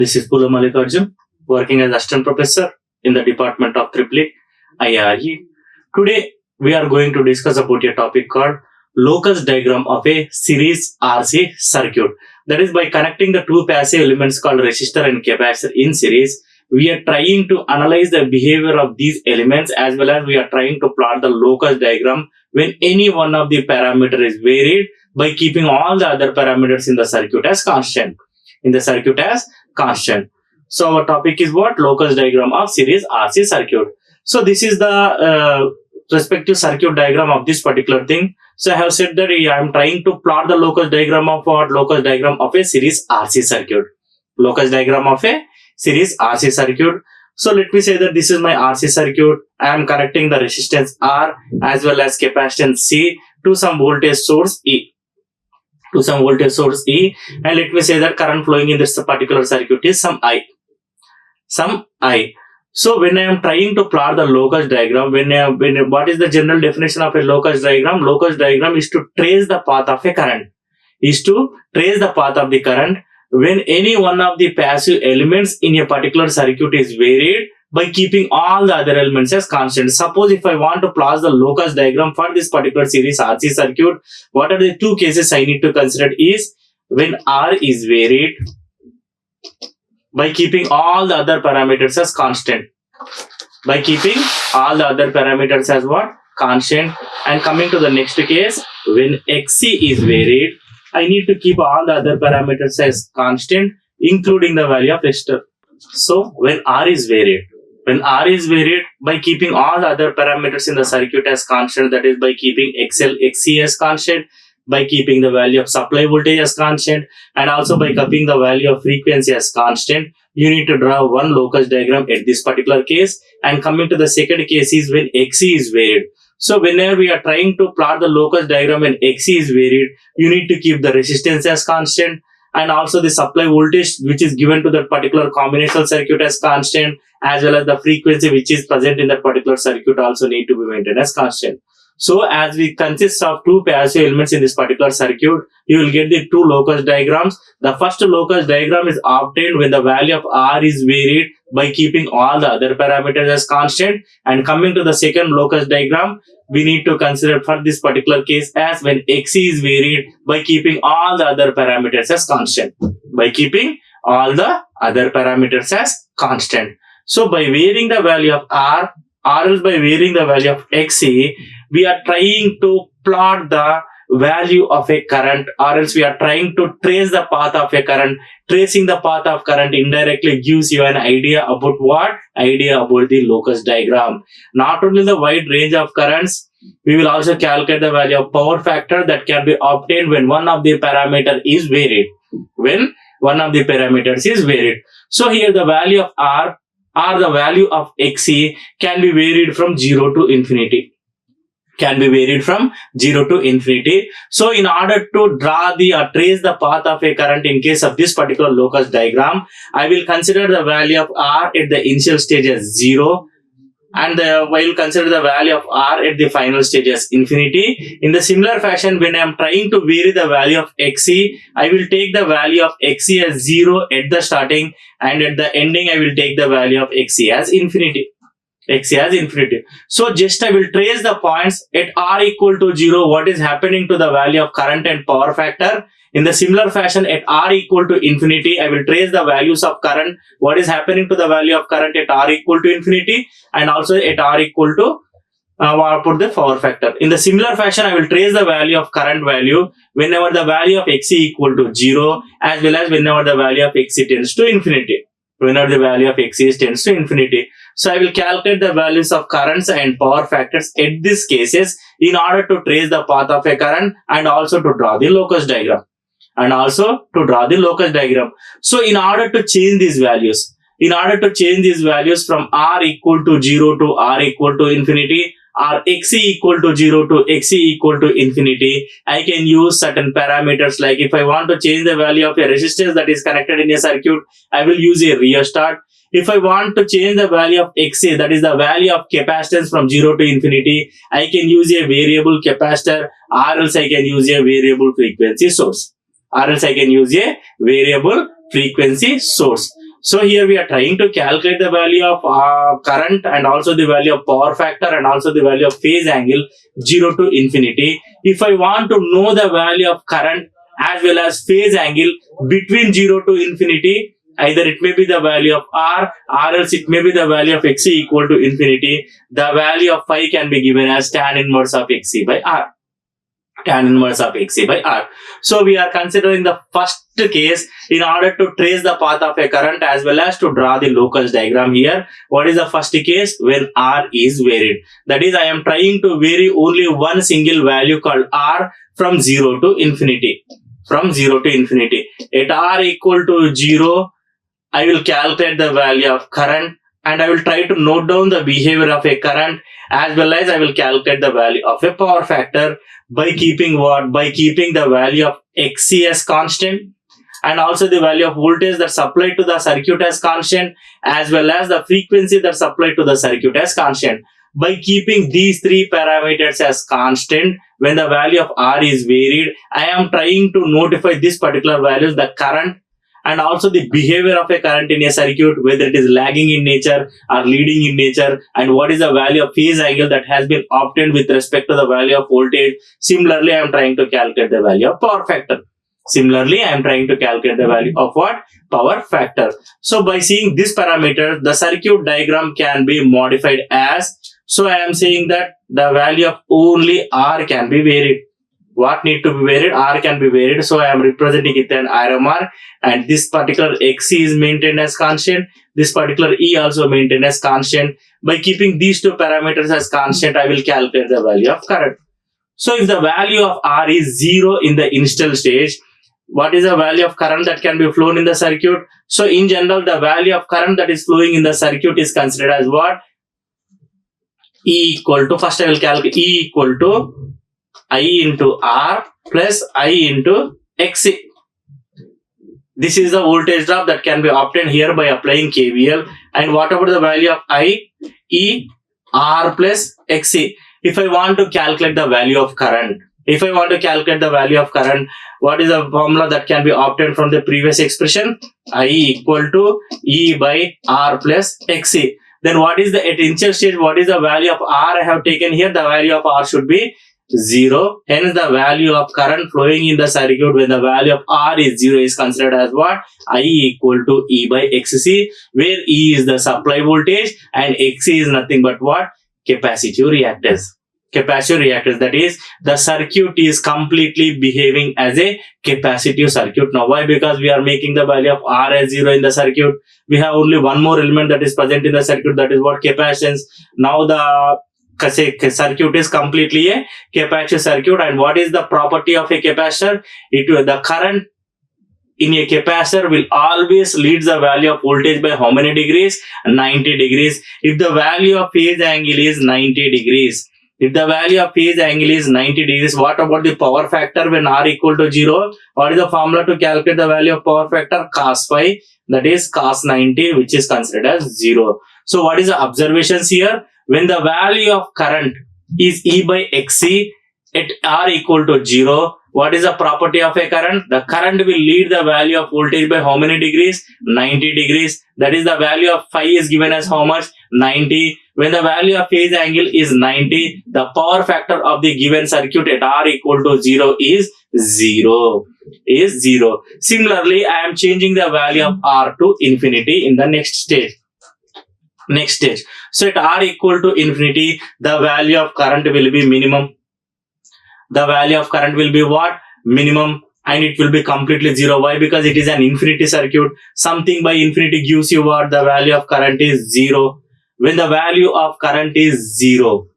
This is Mallikarjun, working as assistant professor in the department of IARE. Today, we are going to discuss about a topic called Locus diagram of a series RC circuit. That is, by connecting the two passive elements called resistor and capacitor in series, we are trying to analyze the behavior of these elements, as well as we are trying to plot the locus diagram when any one of the parameter is varied by keeping all the other parameters in the circuit as constant. So our topic is what? Locus diagram of series RC circuit. So this is the respective circuit diagram of this particular thing. So I have said that I am trying to plot the locus diagram of what? Locus diagram of a series RC circuit. Locus diagram of a series RC circuit. So let me say that this is my RC circuit. I am connecting the resistance R as well as capacitance C to some voltage source E. And let me say that current flowing in this particular circuit is some I. So when I am trying to plot the locus diagram, what is the general definition of a locus diagram? Locus diagram is to trace the path of a current. When any one of the passive elements in a particular circuit is varied by keeping all the other elements as constant. Suppose if I want to plot the locus diagram for this particular series RC circuit, what are the two cases I need to consider is when R is varied by keeping all the other parameters as constant. By keeping all the other parameters as what? Constant. And coming to the next case, when XC is varied, I need to keep all the other parameters as constant, including the value of resistor. So when R is varied by keeping all the other parameters in the circuit as constant, that is by keeping XL, XC as constant, by keeping the value of supply voltage as constant, and also by keeping the value of frequency as constant, you need to draw one locus diagram at this particular case. And coming to the second case is when XC is varied. So whenever we are trying to plot the locus diagram when XC is varied, you need to keep the resistance as constant, and also the supply voltage which is given to that particular combinational circuit as constant, as well as the frequency which is present in that particular circuit also need to be maintained as constant. So as we consist of two passive elements in this particular circuit, you will get the two locus diagrams. The first locus diagram is obtained when the value of R is varied by keeping all the other parameters as constant. And coming to the second locus diagram, we need to consider for this particular case as when XC is varied by keeping all the other parameters as constant. So by varying the value of R, or else by varying the value of XC, we are trying to plot the value of a current, or else we are trying to trace the path of a current. Tracing the path of current indirectly gives you an idea about what? About the locus diagram. Not only the wide range of currents, we will also calculate the value of power factor that can be obtained when one of the parameter is varied. So here the value of R or the value of XC can be varied from 0 to infinity. So in order to draw trace the path of a current in case of this particular locus diagram, I will consider the value of R at the initial stage as 0, and I will consider the value of R at the final stage as infinity. In the similar fashion, when I am trying to vary the value of XC, I will take the value of XC as 0 at the starting, and at the ending I will take the value of XC as infinity. So just I will trace the points at R equal to 0, what is happening to the value of current and power factor. In the similar fashion, at R equal to infinity, I will trace the values of current, what is happening to the value of current at R equal to infinity, and also at R equal to put the power factor. In the similar fashion, I will trace the value of current value whenever the value of XC equal to 0, as well as whenever the value of XC tends to infinity. So I will calculate the values of currents and power factors at these cases in order to trace the path of a current and also to draw the locus diagram. So in order to change these values from R equal to 0 to R equal to infinity, or XC equal to 0 to XC equal to infinity, I can use certain parameters. Like if I want to change the value of a resistance that is connected in a circuit, I will use a rheostat. If I want to change the value of XC, that is the value of capacitance from 0 to infinity, I can use a variable capacitor, or else I can use a variable frequency source. So here we are trying to calculate the value of current and also the value of power factor and also the value of phase angle 0 to infinity. If I want to know the value of current as well as phase angle between 0 to infinity, either it may be the value of r or else it may be the value of xc equal to infinity. The value of phi can be given as tan inverse of xc by r. Tan inverse of xc by r. So we are considering the first case in order to trace the path of a current as well as to draw the locus diagram here. What is the first case? When r is varied. That is, I am trying to vary only one single value called r from 0 to infinity. From 0 to infinity. At r equal to 0, I will calculate the value of current and I will try to note down the behavior of a current as well as I will calculate the value of a power factor by keeping what? By keeping the value of xc as constant and also the value of voltage that supplied to the circuit as constant as well as the frequency that supplied to the circuit as constant. By keeping these three parameters as constant, when the value of r is varied, I am trying to notify this particular values, the current and also the behavior of a current in a circuit, whether it is lagging in nature or leading in nature, and what is the value of phase angle that has been obtained with respect to the value of voltage. Similarly, I am trying to calculate the value of power factor. Similarly, I am trying to calculate the value of what? Power factor. So by seeing this parameter, the circuit diagram can be modified as, so I am saying that the value of only r can be varied. What need to be varied? R can be varied. So I am representing it an RMR and this particular XC is maintained as constant. This particular E also maintained as constant. By keeping these two parameters as constant, I will calculate the value of current. So if the value of R is 0 in the initial stage, what is the value of current that can be flown in the circuit? So in general, the value of current that is flowing in the circuit is considered as what? E equal to, first I will calculate E equal to I into R plus I into XC. This is the voltage drop that can be obtained here by applying KVL. And what about the value of I? E R plus XC. If I want to calculate the value of current, what is the formula that can be obtained from the previous expression? I equal to E by R plus XC. Then what is the at initial stage? What is the value of R I have taken here? The value of R should be 0. Hence the value of current flowing in the circuit when the value of R is 0 is considered as what? I equal to E by XC, where E is the supply voltage and XC is nothing but what? Capacitive reactance. Capacitive reactance, that is, the circuit is completely behaving as a capacitive circuit. Now why? Because we are making the value of R as 0 in the circuit. We have only one more element that is present in the circuit, that is what? Capacitance. Now the circuit is completely a capacitive circuit. And what is the property of a capacitor? The current in a capacitor will always lead the value of voltage by how many degrees? 90 degrees. If the value of phase angle is 90 degrees, what about the power factor when R equal to 0? What is the formula to calculate the value of power factor? Cos phi, that is cos 90, which is considered as 0. So what is the observations here? When the value of current is E by XC at R equal to 0, what is the property of a current? The current will lead the value of voltage by how many degrees? 90 degrees. That is, the value of phi is given as how much? 90. When the value of phase angle is 90, the power factor of the given circuit at R equal to 0 is 0. Similarly, I am changing the value of R to infinity in the next stage. So at R equal to infinity, the value of current will be minimum. The value of current will be what? Minimum. And it will be completely 0. Why? Because it is an infinity circuit. Something by infinity gives you what? The value of current is 0. When the value of current is 0,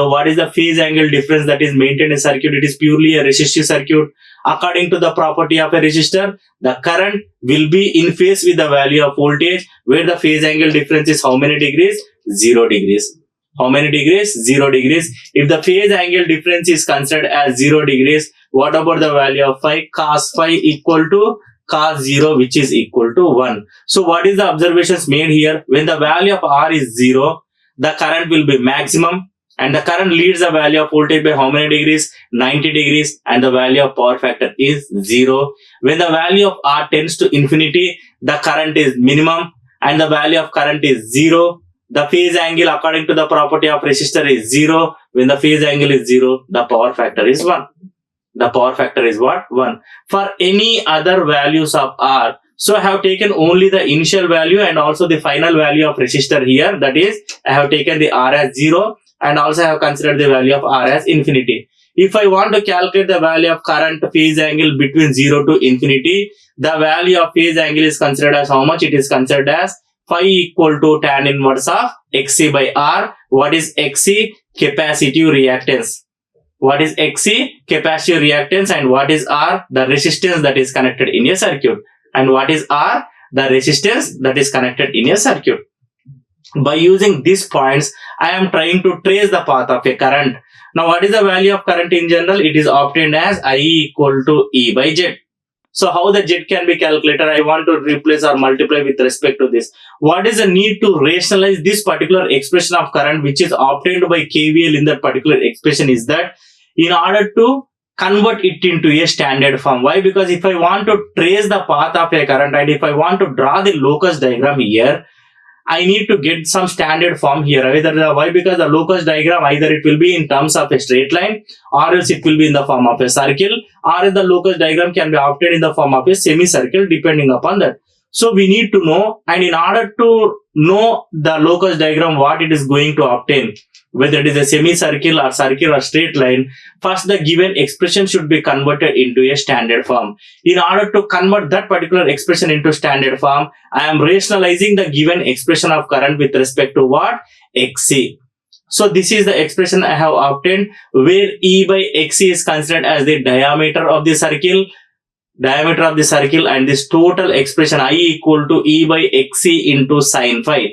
what is the phase angle difference that is maintained in circuit? It is purely a resistive circuit. According to the property of a resistor, the current will be in phase with the value of voltage, where the phase angle difference is how many degrees? 0 degrees. How many degrees? 0 degrees. If the phase angle difference is considered as 0 degrees, what about the value of phi? Cos phi equal to cos 0, which is equal to 1. So what is the observations made here? When the value of R is 0, the current will be maximum and the current leads the value of voltage by how many degrees? 90 degrees, and the value of power factor is 0. When the value of R tends to infinity, the current is minimum and the value of current is 0. The phase angle according to the property of resistor is 0. When the phase angle is 0, the power factor is 1. The power factor is what? 1. For any other values of R, so I have taken only the initial value and also the final value of resistor here. That is, I have taken the R as 0 and also I have considered the value of R as infinity. If I want to calculate the value of current phase angle between 0 to infinity, the value of phase angle is considered as how much? It is considered as phi equal to tan inverse of Xc by R. What is Xc? Capacitive reactance. What is Xc? Capacitive reactance. And what is R? The resistance that is connected in a circuit. And what is R? The resistance that is connected in a circuit. By using these points, I am trying to trace the path of a current. Now, what is the value of current in general? It is obtained as I equal to E by Z. So, how the Z can be calculated? I want to replace or multiply with respect to this. What is the need to rationalize this particular expression of current which is obtained by KVL in that particular expression is that in order to convert it into a standard form. Why? Because if I want to trace the path of a current and if I want to draw the locus diagram here, I need to get some standard form here. Why? Because the locus diagram either it will be in terms of a straight line or else it will be in the form of a circle, or else the locus diagram can be obtained in the form of a semicircle depending upon that. So we need to know, and in order to know the locus diagram what it is going to obtain, whether it is a semicircle or circle or straight line, first the given expression should be converted into a standard form. In order to convert that particular expression into standard form, I am rationalizing the given expression of current with respect to what? Xc. So this is the expression I have obtained where E by Xc is considered as the diameter of the circle. And this total expression I equal to E by Xc into sin phi.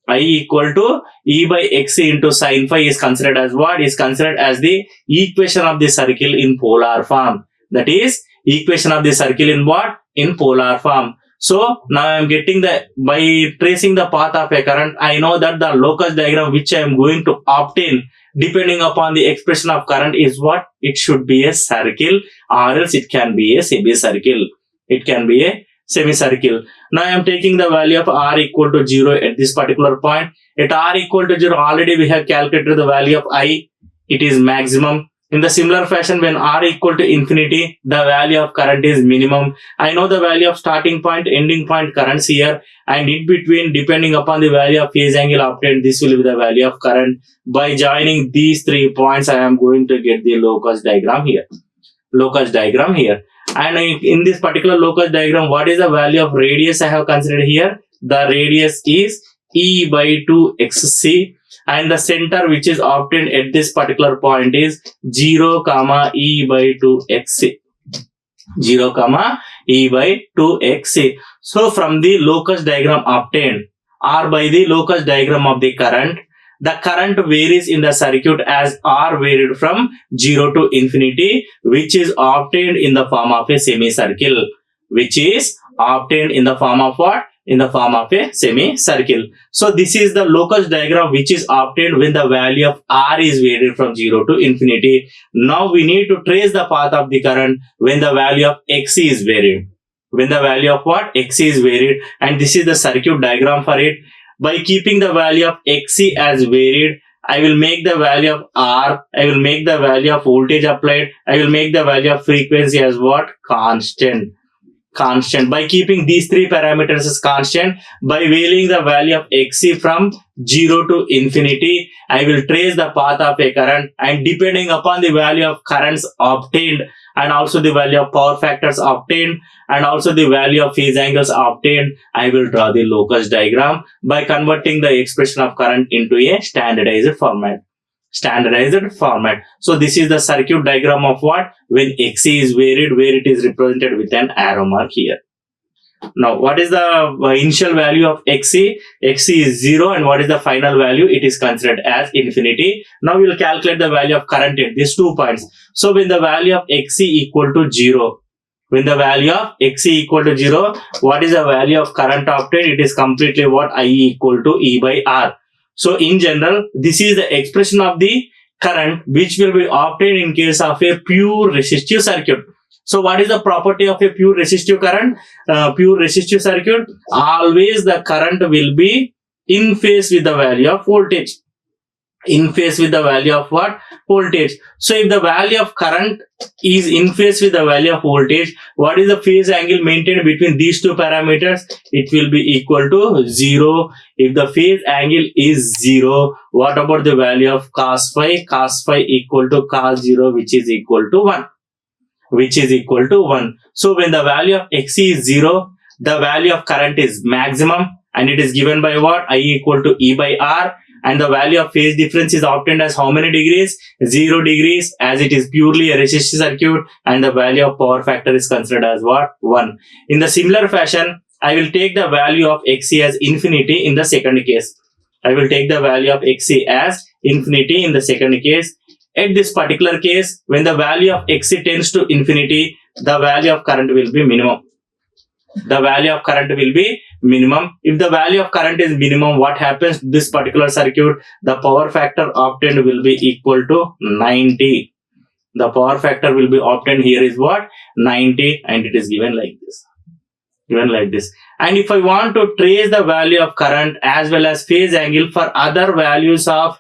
I equal to E by Xc into sin phi is considered as what? Is considered as the equation of the circle in polar form. That is, equation of the circle in what? In polar form. So, now I am getting by tracing the path of a current, I know that the locus diagram which I am going to obtain depending upon the expression of current is what? It should be a circle or else it can be a semicircle. It can be a semicircle. Now I am taking the value of R equal to 0 at this particular point. At R equal to 0, already we have calculated the value of I. It is maximum. In the similar fashion, when R equal to infinity, the value of current is minimum. I know the value of starting point, ending point currents here, and in between, depending upon the value of phase angle obtained, this will be the value of current. By joining these 3 points, I am going to get the locus diagram here. And in this particular locus diagram, what is the value of radius I have considered here? The radius is E by 2 xc, and the center which is obtained at this particular point is 0, E by 2 xc. 0, E by 2 xc. So from the locus diagram obtained or by the locus diagram of the current varies in the circuit as R varied from 0 to infinity, which is obtained in the form of a semicircle. Which is obtained in the form of what? In the form of a semicircle. So this is the locus diagram which is obtained when the value of R is varied from 0 to infinity. Now we need to trace the path of the current when the value of Xc is varied. When the value of what? Xc is varied, and this is the circuit diagram for it. By keeping the value of Xc as varied, I will make the value of R, I will make the value of voltage applied, I will make the value of frequency as what? Constant. By keeping these 3 parameters as constant, by varying the value of Xc from 0 to infinity, I will trace the path of a current, and depending upon the value of currents obtained and also the value of power factors obtained and also the value of phase angles obtained, I will draw the locus diagram by converting the expression of current into a standardized format. So this is the circuit diagram of what? When Xc is varied, where it is represented with an arrow mark here. Now, what is the initial value of Xc? Xc is 0, and what is the final value? It is considered as infinity. Now, we will calculate the value of current at these 2 points. So, when the value of Xc equal to 0, what is the value of current obtained? It is completely what? I equal to E by R. So, in general, this is the expression of the current which will be obtained in case of a pure resistive circuit. So what is the property of a pure resistive current? Pure resistive circuit, always the current will be in phase with the value of voltage. In phase with the value of what? Voltage. So if the value of current is in phase with the value of voltage, what is the phase angle maintained between these two parameters? It will be equal to 0. If the phase angle is 0, what about the value of cos phi? Cos phi equal to cos 0, which is equal to 1. Which is equal to 1. So when the value of Xc is 0, the value of current is maximum, and it is given by what? I equal to E by R. And the value of phase difference is obtained as how many degrees? 0 degrees, as it is purely a resistive circuit, and the value of power factor is considered as what? 1. In the similar fashion, I will take the value of Xc as infinity in the second case. I will take the value of Xc as infinity in the second case. At this particular case, when the value of Xc tends to infinity, the value of current will be minimum. The value of current will be minimum. If the value of current is minimum, what happens to this particular circuit? The power factor obtained will be equal to 90. The power factor will be obtained here is what? 90, and it is given like this. Given like this. And if I want to trace the value of current as well as phase angle for other values of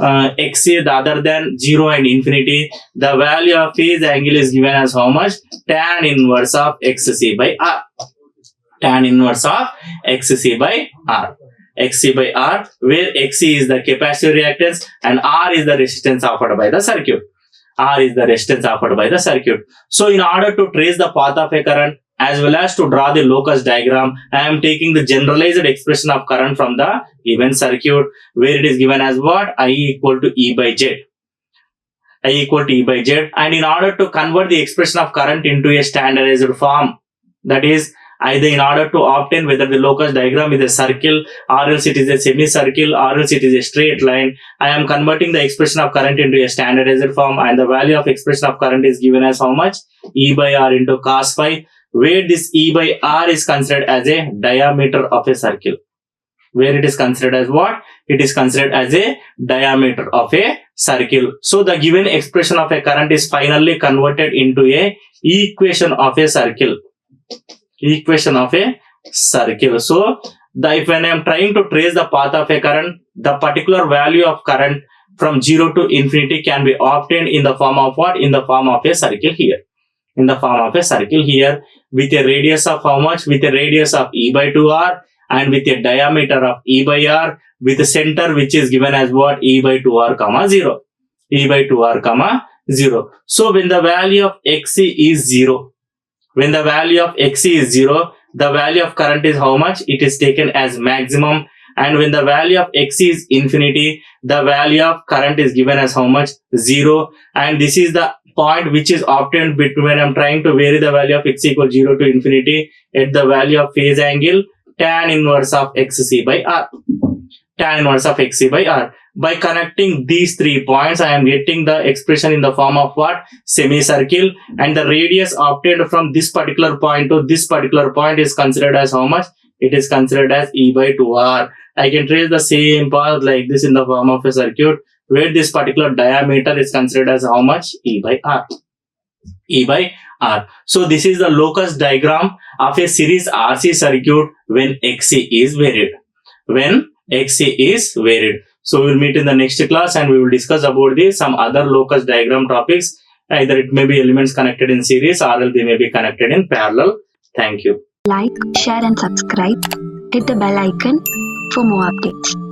Xc other than 0 and infinity, the value of phase angle is given as how much? Tan inverse of Xc by R. Tan inverse of Xc by R. Xc by R, where Xc is the capacitive reactance and R is the resistance offered by the circuit. R is the resistance offered by the circuit. So in order to trace the path of a current as well as to draw the locus diagram, I am taking the generalized expression of current from the given circuit, where it is given as what? I equal to E by Z. I equal to E by Z. And in order to convert the expression of current into a standardized form, that is, either in order to obtain whether the locus diagram is a circle or else it is a semicircle or else it is a straight line, I am converting the expression of current into a standardized form, and the value of expression of current is given as how much? E by R into cos phi, where this E by R is considered as a diameter of a circle. Where it is considered as what? It is considered as a diameter of a circle. So the given expression of a current is finally converted into a equation of a circle. Equation of a circle. So when I am trying to trace the path of a current, the particular value of current from 0 to infinity can be obtained in the form of what? In the form of a circle here. In the form of a circle here, with a radius of how much? With a radius of E by 2R, and with a diameter of E by R, with a center which is given as what? E by 2R comma 0. E by 2R comma 0. So when the value of Xc is 0, when the value of Xc is 0, the value of current is how much? It is taken as maximum. And when the value of Xc is infinity, the value of current is given as how much? 0. And this is the point which is obtained between when I am trying to vary the value of X equals 0 to infinity at the value of phase angle tan inverse of Xc by R. Tan inverse of Xc by R. By connecting these 3 points, I am getting the expression in the form of what? Semicircle, and the radius obtained from this particular point to this particular point is considered as how much? It is considered as E by 2R. I can trace the same path like this in the form of a circuit, where this particular diameter is considered as how much? E by R. E by R. So this is the locus diagram of a series RC circuit when Xc is varied. When Xc is varied. So we will meet in the next class and we will discuss about some other locus diagram topics. Either it may be elements connected in series or else they may be connected in parallel. Thank you. Like, share and subscribe. Hit the bell icon for more updates.